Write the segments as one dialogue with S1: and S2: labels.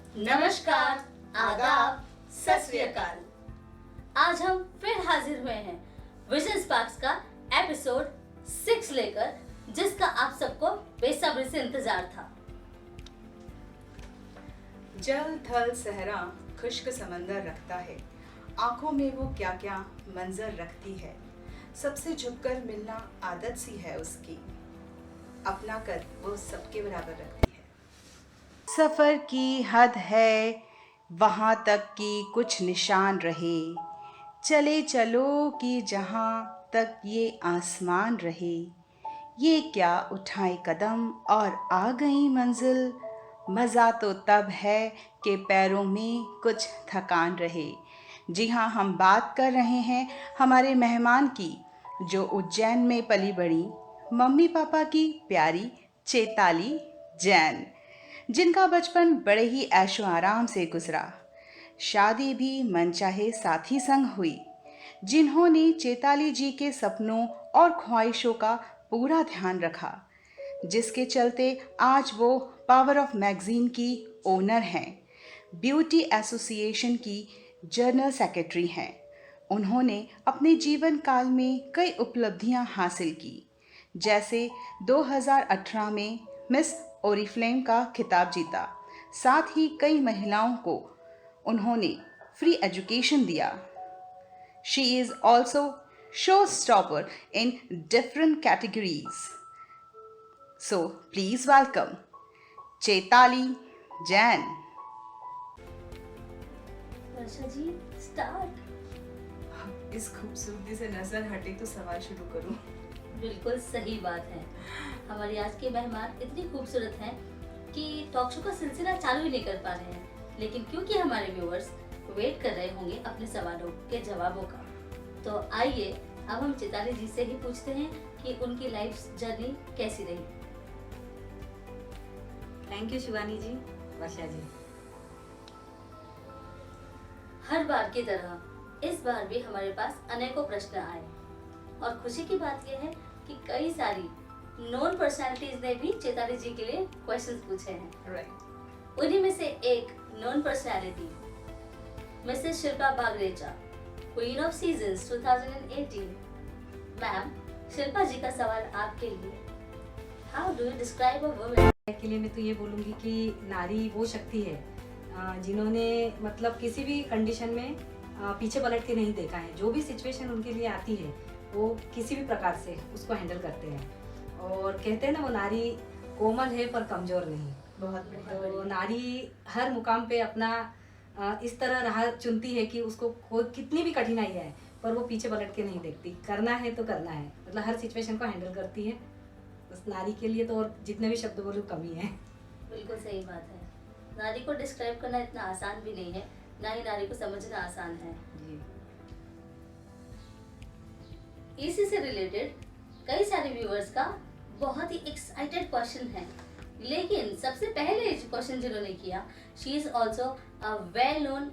S1: नमस्कार, आदाब, सत श्री अकाल। आज हम फिर हाजिर हुए हैं विजन स्पार्क्स का एपिसोड 6 लेकर, जिसका आप सबको बेसब्री से इंतजार था।
S2: जल थल सहरा खुश्क समंदर रखता है, आंखों में वो क्या क्या मंजर रखती है। सबसे झुककर मिलना आदत सी है उसकी, अपना कद वो सबके बराबर रखती है। सफर की हद है वहाँ तक कि कुछ निशान रहे, चले चलो कि जहाँ तक ये आसमान रहे। ये क्या उठाए कदम और आ गई मंजिल, मज़ा तो तब है कि पैरों में कुछ थकान रहे। जी हाँ, हम बात कर रहे हैं हमारे मेहमान की, जो उज्जैन में पली बड़ी मम्मी पापा की प्यारी चेताली जैन, जिनका बचपन बड़े ही ऐशो आराम से गुजरा। शादी भी मनचाहे साथी संग हुई, जिन्होंने चेताली जी के सपनों और ख्वाहिशों का पूरा ध्यान रखा, जिसके चलते आज वो पावर ऑफ मैगजीन की ओनर हैं, ब्यूटी एसोसिएशन की जनरल सेक्रेटरी हैं। उन्होंने अपने जीवन काल में कई उपलब्धियां हासिल की, जैसे 2018 में मिस ओरिफ्लेम का खिताब जीता। साथ ही कई महिलाओं को उन्होंने फ्री एजुकेशन दिया। She is also showstopper in different categories. So please welcome Chetali Jain.
S1: Varsha ji, start.
S2: इस खूबसूरती से नजर हटे तो सवाल शुरू करूं।
S1: बिल्कुल सही बात है। हमारी आज के मेहमान इतनी खूबसूरत हैं कि टॉक शो का सिलसिला चालू ही नहीं कर पा रहे हैं, लेकिन क्योंकि हमारे व्यूअर्स वेट कर रहे होंगे अपने सवालों के जवाबों का, तो आइए अब हम चिताली जी से ही पूछते हैं कि उनकी लाइफ जर्नी कैसी रही।
S3: थैंक यू शिवानी जी, वर्षा जी।
S1: हर बार की तरह इस बार भी हमारे पास अनेकों प्रश्न आए, और खुशी की बात यह है कि कई सारी नॉन पर्सनालिटीज ने भी चेताली जी के लिए क्वेश्चंस पूछे हैं।
S2: राइट।
S1: उन्हीं में से एक known personality Mrs Shilpa Bagrecha, queen of seasons 2018। Ma'am, Shilpa ji का सवाल आपके लिए, how do you describe a woman?
S3: के लिए मैं तो ये बोलूँगी कि नारी वो शक्ति है जिन्होंने मतलब किसी भी कंडीशन में पीछे पलट के नहीं देखा है। जो भी सिचुएशन उनके लिए आती है वो किसी भी प्रकार से उसको हैंडल करते हैं। और कहते हैं ना, वो नारी कोमल है पर कमजोर नहीं।
S2: बहुत
S3: तो नारी हर मुकाम पे अपना इस तरह राह चुनती है कि उसको कोई कितनी भी कठिनाई है पर वो पीछे पलट के नहीं देखती। करना है तो करना है, मतलब हर सिचुएशन को हैंडल करती है। बस नारी के लिए तो और जितने भी शब्द बोलूं कमी है।
S1: बिल्कुल सही बात है। नारी को डिस्क्राइब करना इतना आसान भी नहीं है, ना ही नारी को समझना आसान है।
S3: जी।
S1: इसी से रिलेटेड कई सारे व्यूअर्स का बहुत ही एक्साइटेड क्वेश्चन है, लेकिन सबसे पहले क्वेश्चन जिन्होंने किया, she is also a well known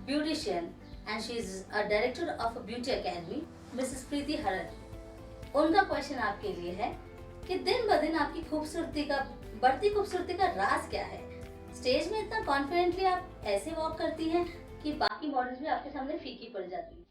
S1: beautician and she is a director of a beauty academy, Mrs Preeti horror. उनका क्वेश्चन आपके लिए है कि दिन ब दिन आपकी खूबसूरती का, बढ़ती खूबसूरती का राज क्या है? स्टेज में इतना कॉन्फिडेंटली आप ऐसे वॉक करती हैं कि बाकी मॉडल्स भी आपके सामने फीकी पड़ जाती हैं।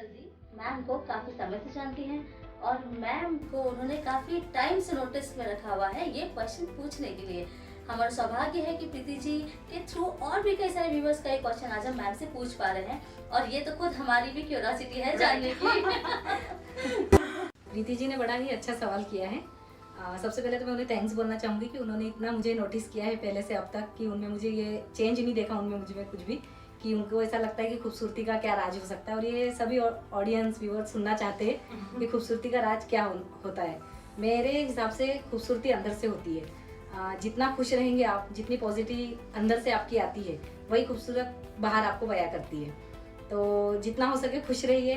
S1: सरल जी मैम को काफी समय से जानती हैं और मैम को उन्होंने काफी टाइम से नोटिस में रखा हुआ है ये क्वेश्चन पूछने के लिए। हमारा सौभाग्य है कि प्रीति जी के थ्रू और भी कई सारे व्यूवर्स का ये क्वेश्चन आज हम मैम से पूछ पा रहे हैं और ये तो खुद हमारी भी क्यूरियोसिटी है जानने की।
S3: प्रीति जी ने बड़ा ही अच्छा सवाल किया है। सबसे पहले तो मैं उन्हें थैंक्स बोलना चाहूँगी कि उन्होंने इतना मुझे नोटिस किया है पहले से अब तक कि उनमें मुझे ये चेंज नहीं देखा उनमें मुझ में कुछ भी, कि उनको ऐसा लगता है कि खूबसूरती का क्या राज हो सकता है। और ये सभी ऑडियंस व्यूअर्स सुनना चाहते हैं कि खूबसूरती का राज क्या होता है। मेरे हिसाब से खूबसूरती अंदर से होती है। जितना खुश रहेंगे आप, जितनी पॉजिटिव अंदर से आपकी आती है, वही खूबसूरत बाहर आपको बयां करती है। तो जितना हो सके खुश रहिए,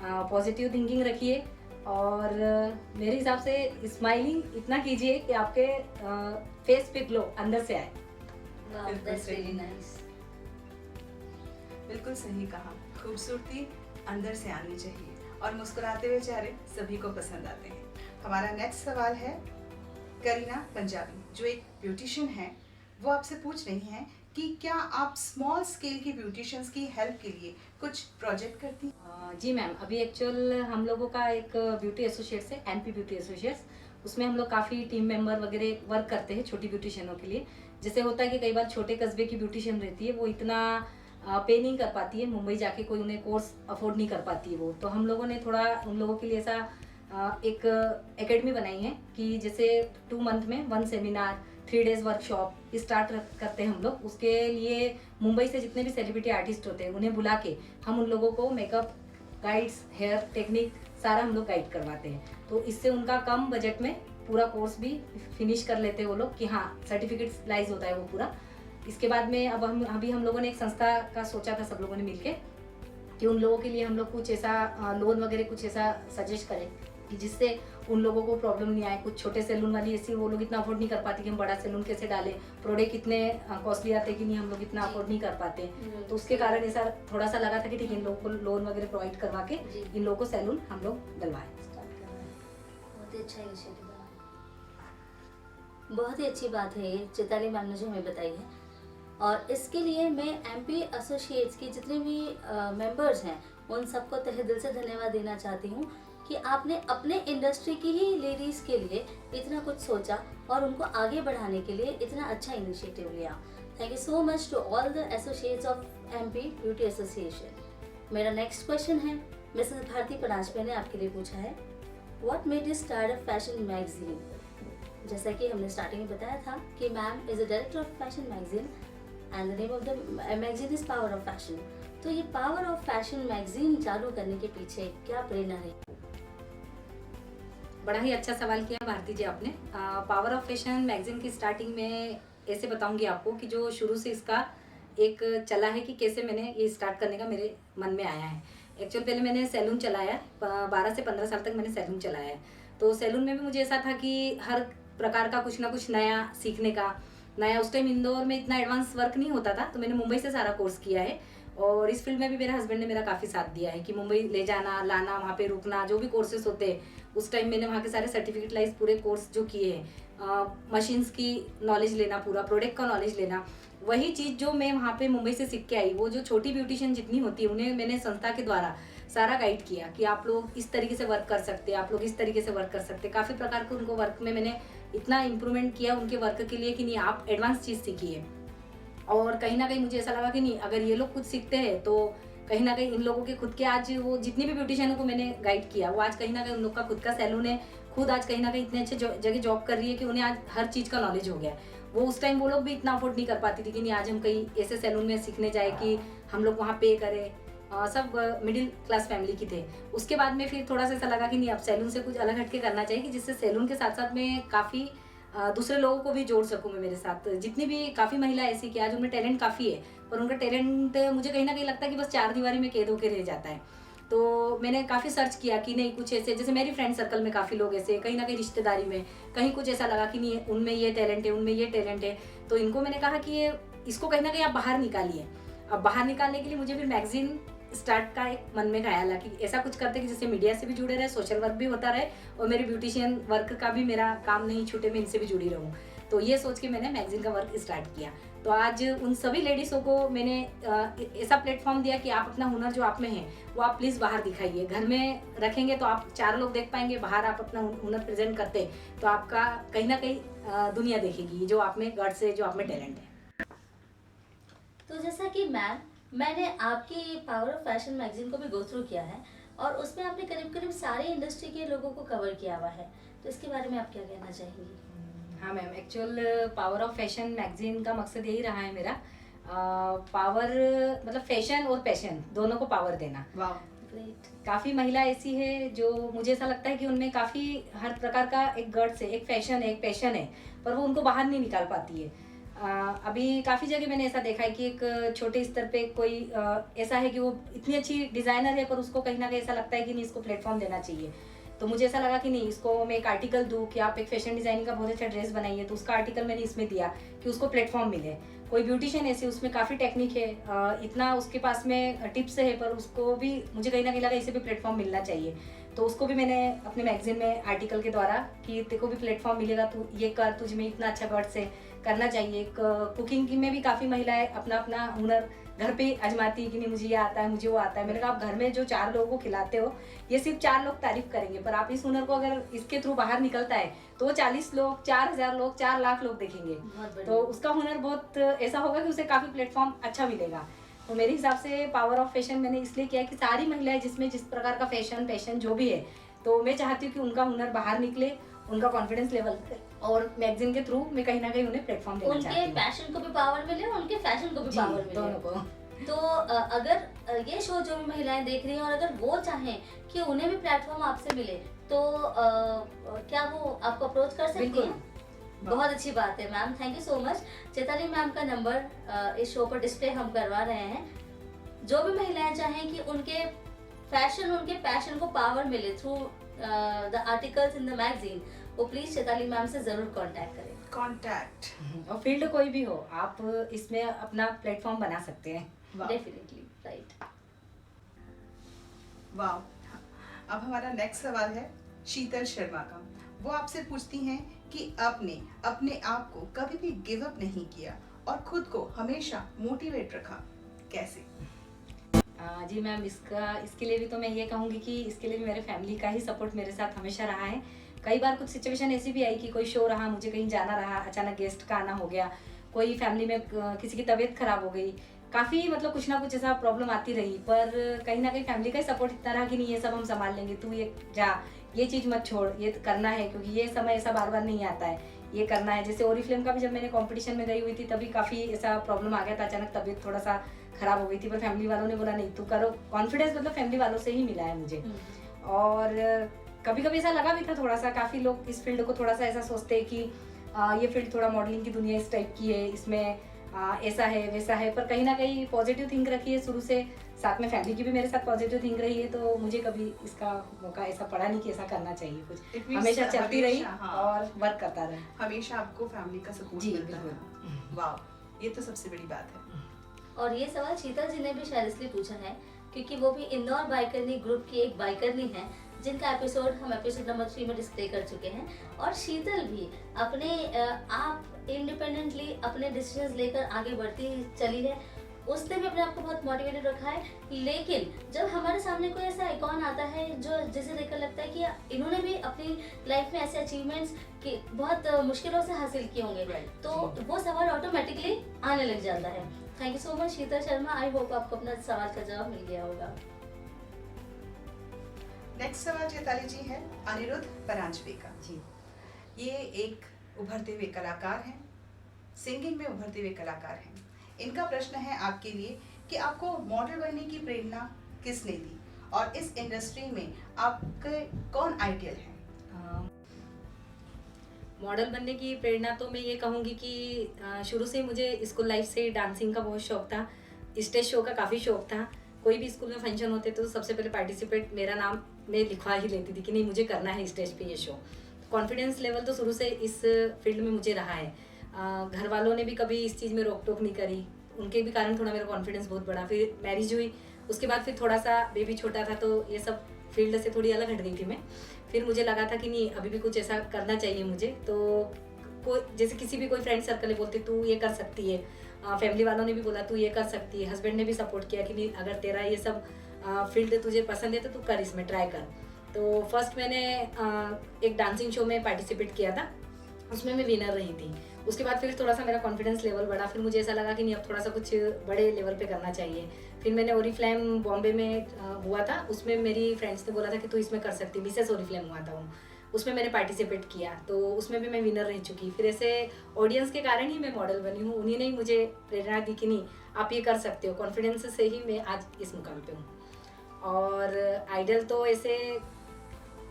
S3: पॉजिटिव थिंकिंग रखिए और मेरे हिसाब से स्माइलिंग इतना कीजिए कि आपके फेस पे ग्लो अंदर से आए।
S1: Wow, that's really nice.
S2: बिल्कुल सही कहा, खूबसूरती अंदर से आनी चाहिए और मुस्कुराते हुए चेहरे सभी को पसंद आते हैं। हमारा नेक्स्ट सवाल है करीना पंजाबी, जो एक ब्यूटिशियन है, वो आपसे पूछ रही हैं कि क्या आप स्मॉल स्केल की ब्यूटिशियंस की हेल्प के लिए कुछ प्रोजेक्ट करती हैं?
S3: जी मैम, अभी एक्चुअल हम लोगों का एक ब्यूटी एसोसिएट्स है, एनपी ब्यूटी एसोसिएट्स। उसमें हम लोग काफ़ी टीम मेंबर वगैरह वर्क करते हैं छोटी ब्यूटिशियनों के लिए। जैसे होता है कि कई बार छोटे कस्बे की ब्यूटिशियन रहती है, वो इतना पे नहीं कर पाती है, मुंबई जाके कोई उन्हें कोर्स अफोर्ड नहीं कर पाती है वो, तो हम लोगों ने थोड़ा उन लोगों के लिए ऐसा एक एकेडमी बनाई है कि जैसे 2 मंथ में 1 सेमिनार, 3 डेज वर्कशॉप स्टार्ट करते हैं हम लोग। उसके लिए मुंबई से जितने भी सेलिब्रिटी आर्टिस्ट होते हैं उन्हें बुला के हम उन लोगों को मेकअप गाइड्स, हेयर टेक्निक सारा हम लोग गाइड करवाते हैं। तो इससे उनका कम बजट में पूरा कोर्स भी फिनिश कर लेते हैं वो लोग कि हाँ सर्टिफिकेट लाइज होता है वो पूरा। इसके बाद में अब अभी हम लोगों ने एक संस्था का सोचा था सब लोगों ने मिलके कि उन लोगों के लिए हम लोग कुछ ऐसा लोन वगैरह कुछ ऐसा सजेस्ट करें कि जिससे उन लोगों को प्रॉब्लम नहीं आए। कुछ छोटे सैलून वाली ऐसी वो लोग इतना अफोर्ड नहीं कर पाते कि हम बड़ा सैलून कैसे डालें, प्रोडक्ट इतने कॉस्टली आते हैं कि नहीं हम लोग इतना अफोर्ड नहीं कर पाते। तो उसके कारण ऐसा थोड़ा सा लगा था कि ठीक है इन लोगों को लोन वगैरह प्रोवाइड करवा के इन लोगों को सैलून हम लोग डलवाएं।
S1: बहुत ही अच्छा इनिशिएटिव है, बहुत ही अच्छी बात है ये चैताली मैम ने जो हमें बताई है। और इसके लिए मैं एमपी एसोसिएट्स के जितने भी मेंबर्स हैं उन सबको तहे दिल से धन्यवाद देना चाहती हूँ कि आपने अपने इंडस्ट्री की ही लेडीज के लिए इतना कुछ सोचा और उनको आगे बढ़ाने के लिए इतना अच्छा इनिशिएटिव लिया। Thank you so much to all the associates of MP beauty association. मेरा नेक्स्ट क्वेश्चन है, मिसेस भारती परांजपे ने आपके लिए पूछा है, what made you start a fashion magazine? जैसा कि हमने स्टार्टिंग में बताया था कि ma'am is a director of fashion magazine and the name of the magazine is power of fashion. तो ये पावर ऑफ फैशन मैगजीन चालू करने के पीछे क्या प्रेरणा है?
S3: बड़ा ही अच्छा सवाल किया भारती जी आपने। पावर ऑफ फैशन मैगजीन की स्टार्टिंग में ऐसे बताऊंगी आपको कि जो शुरू से इसका एक चला है कि कैसे मैंने ये स्टार्ट करने का मेरे मन में आया है। एक्चुअल पहले मैंने सैलून चलाया, 12 से 15 साल तक मैंने सैलून चलाया है। तो सैलून में भी मुझे ऐसा था कि हर प्रकार का कुछ ना कुछ नया सीखने का, नया उस टाइम इंदौर में इतना एडवांस वर्क नहीं होता था, तो मैंने मुंबई से सारा कोर्स किया है। और इस फील्ड में भी मेरे हस्बैंड ने मेरा काफ़ी साथ दिया है कि मुंबई ले जाना, लाना, वहाँ पे रुकना, जो भी कोर्सेज होते हैं उस टाइम मैंने वहाँ के सारे सर्टिफिकेट लाइज पूरे कोर्स जो किए हैं, मशीन्स की नॉलेज लेना, पूरा प्रोडक्ट का नॉलेज लेना, वही चीज़ जो मैं वहाँ पे मुंबई से सीख के आई, वो जो छोटी ब्यूटिशियन जितनी होती है उन्हें मैंने संस्था के द्वारा सारा गाइड किया कि आप लोग इस तरीके से वर्क कर सकते हैं, आप लोग इस तरीके से वर्क कर सकते हैं। काफ़ी प्रकार के उनको वर्क में मैंने इतना इम्प्रूवमेंट किया उनके वर्क के लिए कि नहीं आप एडवांस चीज़ सीखिए। और कहीं ना कहीं मुझे ऐसा लगा कि नहीं अगर ये लोग खुद सीखते हैं तो कहीं ना कहीं इन लोगों के खुद के आज वो जितनी भी ब्यूटिशियनों को मैंने गाइड किया वो आज कहीं ना कहीं उन लोग का खुद का सैलून है, खुद आज कहीं ना कहीं इतने अच्छे जगह जॉब कर रही है कि उन्हें आज हर चीज़ का नॉलेज हो गया। वो उस टाइम वो लोग भी इतना अफोर्ड नहीं कर पाती थी कि नहीं आज हम कहीं ऐसे सैलून में सीखने जाए कि हम लोग वहाँ पे करें। सब मिडिल क्लास फैमिली की थे। उसके बाद में फिर थोड़ा सा ऐसा लगा कि नहीं अब सैलून से कुछ अलग हटके करना चाहिए कि जिससे सैलून के साथ साथ में काफ़ी दूसरे लोगों को भी जोड़ सकूँ मैं मेरे साथ। जितनी भी काफ़ी महिला ऐसी कि आज उनमें टैलेंट काफ़ी है पर उनका टैलेंट मुझे कहीं ना कहीं लगता है कि बस 4 दीवारी में कैद होकर रह जाता है। तो मैंने काफ़ी सर्च किया कि नहीं कुछ ऐसे, जैसे मेरी फ्रेंड सर्कल में काफ़ी लोग ऐसे, कहीं ना कहीं रिश्तेदारी में कहीं कुछ ऐसा लगा कि नहीं उनमें ये टैलेंट है, उनमें ये टैलेंट है। तो इनको मैंने कहा कि ये इसको कहीं ना कहीं आप बाहर निकालिए। अब बाहर निकालने के लिए मुझे फिर मैगजीन स्टार्ट का एक मन में ख्याल आया कि ऐसा कुछ करते कि जिससे मीडिया से भी जुड़े रहे, सोशल वर्क भी होता रहे और मेरे ब्यूटिशियन वर्क का भी मेरा काम नहीं छूटे, मैं इनसे भी जुड़ी रहूँ। तो ये सोच के मैंने मैगजीन का वर्क स्टार्ट किया। तो आज उन सभी लेडीज़ों को मैंने ऐसा प्लेटफॉर्म दिया कि आप अपना हुनर जो आप में है वो आप प्लीज़ बाहर दिखाइए। घर में रखेंगे तो आप 4 लोग देख पाएंगे, बाहर आप अपना हुनर प्रेजेंट करते तो आपका कहीं ना कहीं दुनिया देखेगी जो आप में गट्स है, जो आप में टैलेंट है।
S1: तो जैसा कि मैम, मैंने आपकी पावर ऑफ फैशन मैगजीन को भी गो थ्रू किया है और उसमें आपने करीब करीब सारे इंडस्ट्री के लोगों को कवर किया हुआ है, तो इसके बारे में आप क्या कहना चाहेंगी?
S3: हाँ ma'am, actual power of fashion magazine का मकसद यही रहा है मेरा, पावर मतलब फैशन और पैशन दोनों को पावर देना।
S2: वाह,
S1: ग्रेट।
S3: काफ़ी महिला ऐसी है जो मुझे ऐसा लगता है कि उनमें काफ़ी हर प्रकार का एक गट्स है, एक फैशन है, एक पैशन है, पर वो उनको बाहर नहीं निकाल पाती है। अभी काफ़ी जगह मैंने ऐसा देखा है कि एक छोटे स्तर पे कोई ऐसा है कि वो इतनी अच्छी डिज़ाइनर है पर उसको कहीं ना कहीं ऐसा लगता है कि नहीं, इसको प्लेटफॉर्म देना चाहिए। तो मुझे ऐसा लगा कि नहीं, इसको मैं एक आर्टिकल दूँ कि आप एक फैशन डिज़ाइनिंग का बहुत अच्छा ड्रेस बनाइए, तो उसका आर्टिकल मैंने इसमें दिया कि उसको प्लेटफॉर्म मिले। कोई ब्यूटिशियन ऐसी, उसमें काफ़ी टेक्निक है, इतना उसके पास में टिप्स है, पर उसको भी मुझे कहीं ना कहीं लगा इसे भी प्लेटफॉर्म मिलना चाहिए। तो उसको भी मैंने अपने मैगजीन में आर्टिकल के द्वारा कि तेरे को भी प्लेटफॉर्म मिलेगा, तू ये कर, तुझ में इतना अच्छा गट्स है, करना चाहिए। कुकिंग में भी काफ़ी महिलाएं अपना अपना हुनर घर पे आजमाती है कि नहीं मुझे ये आता है, मुझे वो आता है। मैंने कहा आप घर में जो 4 लोगों को खिलाते हो ये सिर्फ 4 लोग तारीफ करेंगे, पर आप इस हुनर को अगर इसके थ्रू बाहर निकलता है तो 40 लोग, 4000 लोग, 4 लाख लोग देखेंगे, तो उसका हुनर बहुत ऐसा होगा कि उसे काफ़ी प्लेटफॉर्म अच्छा मिलेगा। तो मेरे हिसाब से पावर ऑफ फैशन मैंने इसलिए किया कि सारी महिलाएं जिसमें जिस प्रकार का फैशन पैशन जो भी है, तो मैं चाहती हूँ कि उनका हुनर बाहर निकले, उनका कॉन्फिडेंस लेवल और मैगजीन के थ्रू मैं कहीं ना कहीं उन्हें प्लेटफॉर्म देना चाहती हूँ।
S1: उनके पैशन को भी पावर मिले, उनके फैशन को भी पावर मिले,
S3: दोनों को।
S1: तो अगर ये शो जो भी महिलाएं देख रही हैं और अगर वो चाहें कि उन्हें भी प्लेटफॉर्म आपसे मिले, तो क्या वो आपको अप्रोच कर सकती हैं? बहुत अच्छी बात है ma'am, thank you so much. Chaitali ma'am का नंबर इस शो पर डिस्प्ले हम करवा रहे हैं। जो भी महिलाएं चाहें कि उनके फैशन, उनके पैशन को पावर मिले through the articles in the magazine, वो प्लीज चैताली मैम से जरूर कांटेक्ट करें।
S2: कॉन्टैक्ट।
S3: और फील्ड कोई भी हो, आप इसमें अपना प्लेटफॉर्म बना सकते हैं।
S1: Definitely, right.
S2: वाह। अब हमारा नेक्स्ट सवाल है शीतल शर्मा का। वो आपसे पूछती हैं कि आपने अपने आप को कभी भी गिव अप नहीं किया और खुद को हमेशा मोटिवेट रखा, कैसे?
S3: जी मैम, इसके लिए भी तो मैं ये कहूँगी कि इसके लिए भी मेरे फैमिली का ही सपोर्ट मेरे साथ हमेशा रहा है। कई बार कुछ सिचुएशन ऐसी भी आई कि कोई शो रहा, मुझे कहीं जाना रहा, अचानक गेस्ट का आना हो गया, कोई फैमिली में किसी की तबीयत खराब हो गई, काफ़ी मतलब कुछ ना कुछ ऐसा प्रॉब्लम आती रही, पर कहीं ना कहीं फैमिली का ही सपोर्ट इतना रहा कि नहीं, ये सब हम संभाल लेंगे, तू ये जा, ये चीज़ मत छोड़, ये करना है, क्योंकि ये समय ऐसा बार बार नहीं आता है, ये करना है। जैसे ओरिफ्लेम का भी जब मैंने कंपटीशन में गई हुई थी तभी काफ़ी ऐसा प्रॉब्लम आ गया था, अचानक तबीयत थोड़ा सा खराब हो गई थी, पर फैमिली वालों ने बोला नहीं तू करो। कॉन्फिडेंस मतलब फैमिली वालों से ही मिला है मुझे। और कभी कभी ऐसा लगा भी था थोड़ा सा, काफ़ी लोग इस फील्ड को थोड़ा सा ऐसा सोचते हैं कि ये फील्ड थोड़ा मॉडलिंग की दुनिया इस टाइप की है, इसमें ऐसा है वैसा है, पर कहीं ना कहीं पॉजिटिव थिंक रखी है शुरू से, साथ में फैमिली की भी मेरे साथ पॉजिटिव थिंक रही है, तो मुझे कभी इसका मौका ऐसा पड़ा नहीं कि ऐसा करना चाहिए कुछ, हमेशा चलती रही और वर्क करता रहा।
S2: हमेशा आपको फैमिली का सपोर्ट मिलता है। वाह, ये तो सबसे बड़ी बात है।
S1: और ये सवाल शीतल जी ने भी शायद इसलिए पूछा है क्योंकि वो भी इंदौर बाइकरनी ग्रुप की एक बाइकरनी है, जिनका एपिसोड हम एपिसोड नंबर 3 में डिस्प्ले कर चुके हैं। और शीतल भी अपने आप इंडिपेंडेंटली अपने डिसीजंस लेकर आगे बढ़ती चली है, उसने भी अपने आप को बहुत मोटिवेटेड रखा है। लेकिन जब हमारे सामने कोई ऐसा आइकॉन आता है जो जिसे देखकर लगता है कि इन्होंने भी अपनी लाइफ में ऐसे अचीवमेंट्स कि बहुत मुश्किलों से हासिल किए होंगे, तो वो सवाल ऑटोमेटिकली आने लग जाता है। Thank you so much Sheetal Sharma, I hope आपको अपना सवाल का जवाब मिल गया होगा।
S2: नेक्स्ट सवाल चैताली जी है अनिरुद्ध परांजपे का।
S3: जी,
S2: ये एक उभरते हुए कलाकार हैं, सिंगिंग में उभरते हुए कलाकार हैं। इनका प्रश्न है आपके लिए कि आपको मॉडल बनने की प्रेरणा किसने दी और इस इंडस्ट्री में आपके कौन आइडियल हैं?
S3: मॉडल बनने की प्रेरणा तो मैं ये कहूँगी कि शुरू से मुझे स्कूल लाइफ से डांसिंग का बहुत शौक था, स्टेज शो का काफ़ी शौक था। कोई भी स्कूल में फंक्शन होते तो सबसे पहले पार्टिसिपेट मेरा नाम मैं लिखवा ही लेती थी कि नहीं मुझे करना है स्टेज पे ये शो। कॉन्फिडेंस लेवल तो शुरू से इस फील्ड में मुझे रहा है। घर वालों ने भी कभी इस चीज़ में रोक टोक नहीं करी, उनके भी कारण थोड़ा मेरा कॉन्फिडेंस बहुत बढ़ा। फिर मैरिज हुई, उसके बाद फिर थोड़ा सा बेबी छोटा था तो ये सब फील्ड से थोड़ी अलग हट गई थी मैं। फिर मुझे लगा था कि नहीं अभी भी कुछ ऐसा करना चाहिए मुझे, तो जैसे किसी भी कोई फ्रेंड सर्कल है बोलते तू ये कर सकती है, फैमिली वालों ने भी बोला तू ये कर सकती है, हस्बैंड ने भी सपोर्ट किया कि नहीं अगर तेरा ये सब फील्ड तुझे पसंद है तो तू कर, इसमें ट्राई कर। तो फर्स्ट मैंने एक डांसिंग शो में पार्टिसिपेट किया था, उसमें मैं विनर रही थी। उसके बाद फिर थोड़ा सा मेरा कॉन्फिडेंस लेवल बढ़ा, फिर मुझे ऐसा लगा कि नहीं अब थोड़ा सा कुछ बड़े लेवल पे करना चाहिए। फिर मैंने ओरिफ्लेम बॉम्बे में हुआ था, उसमें मेरी फ्रेंड्स ने बोला था कि तू इसमें कर सकती, मिसेस ओरिफ्लेम हुआ था वो, उसमें मैंने पार्टिसिपेट किया, तो उसमें भी मैं विनर रह चुकी। फिर ऐसे ऑडियंस के कारण ही मैं मॉडल बनी हूँ, उन्हीं ने ही मुझे प्रेरणा दी कि नहीं आप ये कर सकते हो, कॉन्फिडेंस से ही मैं आज इस मुकाम पे हूँ। और आइडल तो ऐसे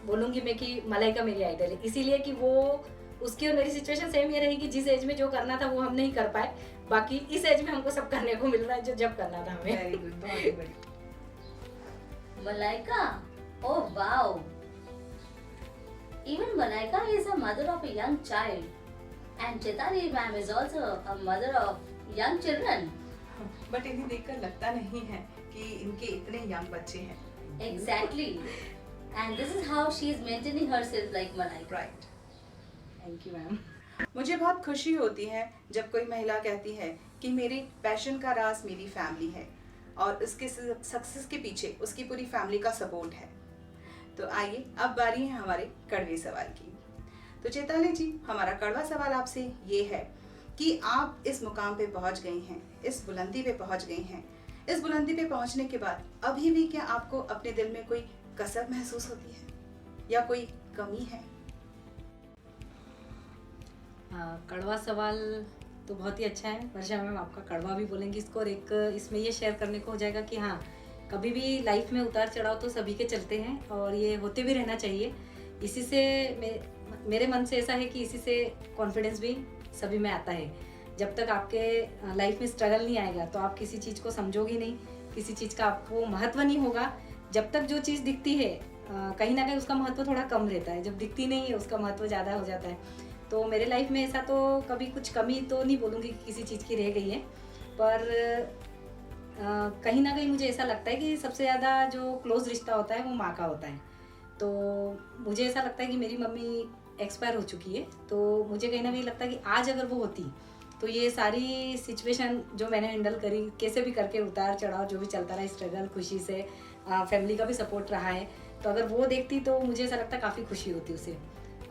S3: बोलूँगी मैं कि मलाइका मेरी आइडल है, इसीलिए कि वो उसकी और मेरी सिचुएशन सेम ये रही कि जिस एज में जो करना था वो हम नहीं कर पाए, बाकी इस एज में हमको सब करने को मिल रहा है जो जब करना था हमें।
S2: वेरी गुड, बहुत ही बढ़िया।
S1: Malaika, oh wow! Even Malaika is a mother of a young child, and Chaitali ma'am is also a mother of young children.
S2: But इन्हें देखकर लगता नहीं है कि इनके इतने यंग बच्चे हैं।
S1: Exactly. And this is how she is maintaining herself like Malaika.
S2: Right.
S3: Thank you ma'am.
S2: मुझे बहुत खुशी होती है जब कोई महिला कहती है कि मेरे पैशन का राज मेरी फैमिली है और उसके सक्सेस के पीछे उसकी पूरी फैमिली का सपोर्ट है। तो आइए अब बारी है हमारे कड़वे सवाल की। तो चैताली जी, हमारा कड़वा सवाल आपसे ये है कि आप इस मुकाम पे पहुंच गई हैं, इस बुलंदी पे पहुंच गई हैं। इस बुलंदी पे पहुंचने के बाद अभी भी क्या आपको अपने दिल में कोई कसक महसूस होती है या कोई कमी है?
S3: कड़वा सवाल तो बहुत ही अच्छा है वर्षा मैम, आपका कड़वा भी बोलेंगे इसको, और एक इसमें ये शेयर करने को हो जाएगा कि हाँ कभी भी लाइफ में उतार चढ़ाव तो सभी के चलते हैं और ये होते भी रहना चाहिए। इसी से मेरे मन से ऐसा है कि इसी से कॉन्फिडेंस भी सभी में आता है। जब तक आपके लाइफ में स्ट्रगल नहीं आएगा तो आप किसी चीज़ को समझोगे नहीं, किसी चीज़ का आपको महत्व नहीं होगा। जब तक जो चीज़ दिखती है कहीं ना कहीं उसका महत्व थोड़ा कम रहता है, जब दिखती नहीं है उसका महत्व ज़्यादा हो जाता है। तो मेरे लाइफ में ऐसा तो कभी कुछ कमी तो नहीं बोलूँगी कि किसी चीज़ की रह गई है, पर कहीं ना कहीं मुझे ऐसा लगता है कि सबसे ज़्यादा जो क्लोज रिश्ता होता है वो माँ का होता है। तो मुझे ऐसा लगता है कि मेरी मम्मी एक्सपायर हो चुकी है, तो मुझे कहीं ना कहीं लगता है कि आज अगर वो होती तो ये सारी सिचुएशन जो मैंने हैंडल करी, कैसे भी करके उतार चढ़ाव जो भी चलता रहा, स्ट्रगल खुशी से, फैमिली का भी सपोर्ट रहा है, तो अगर वो देखती तो मुझे ऐसा लगता काफ़ी खुशी होती उसे।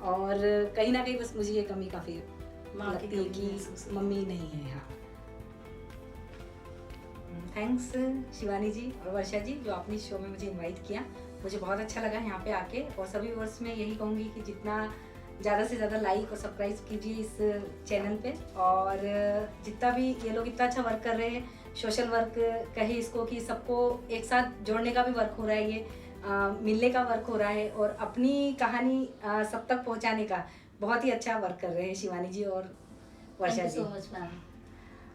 S3: और कहीं ना कहीं बस मुझे ये कमी काफ़ी लगती है कि मम्मी नहीं है। हाँ, थैंक्स शिवानी जी और वर्षा जी जो आपने इस शो में मुझे इनवाइट किया, मुझे बहुत अच्छा लगा यहाँ पे आके। और सभी व्यूअर्स में यही कहूँगी कि जितना ज़्यादा से ज़्यादा लाइक और सब्सक्राइब कीजिए इस चैनल पे, और जितना भी ये लोग इतना अच्छा वर्क कर रहे हैं, सोशल वर्क कहे इसको कि सबको एक साथ जोड़ने का भी वर्क हो रहा है, ये मिलने का वर्क हो रहा है, और अपनी कहानी सब तक पहुँचाने का बहुत ही अच्छा वर्क कर रहे हैं शिवानी जी और Varsha ji.
S1: So much ma'am.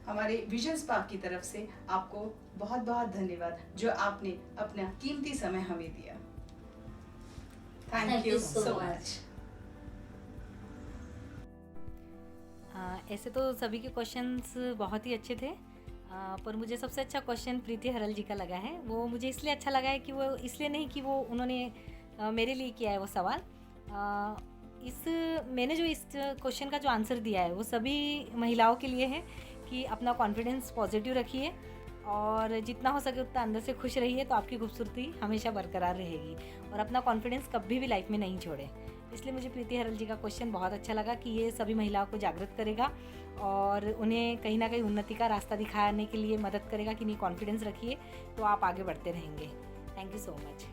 S2: हमारे विजन स्पार्क की तरफ से आपको बहुत बहुत धन्यवाद जो आपने अपना कीमती समय हमें दिया। Thank you so much.
S3: ऐसे तो सभी के क्वेश्चंस बहुत ही अच्छे थे, पर मुझे सबसे अच्छा क्वेश्चन प्रीति हरल जी का लगा है। वो मुझे इसलिए अच्छा लगा है कि वो इसलिए नहीं कि वो उन्होंने मेरे लिए किया है वो सवाल, मैंने जो इस क्वेश्चन का जो आंसर दिया है वो सभी महिलाओं के लिए है कि अपना कॉन्फिडेंस पॉजिटिव रखिए और जितना हो सके उतना अंदर से खुश रहिए, तो आपकी खूबसूरती हमेशा बरकरार रहेगी, और अपना कॉन्फिडेंस कभी भी लाइफ में नहीं छोड़े। इसलिए मुझे प्रीति हरल जी का क्वेश्चन बहुत अच्छा लगा कि ये सभी महिलाओं को जागृत करेगा और उन्हें कहीं ना कहीं उन्नति का रास्ता दिखाने के लिए मदद करेगा कि नहीं कॉन्फिडेंस रखिए तो आप आगे बढ़ते रहेंगे। Thank you so much.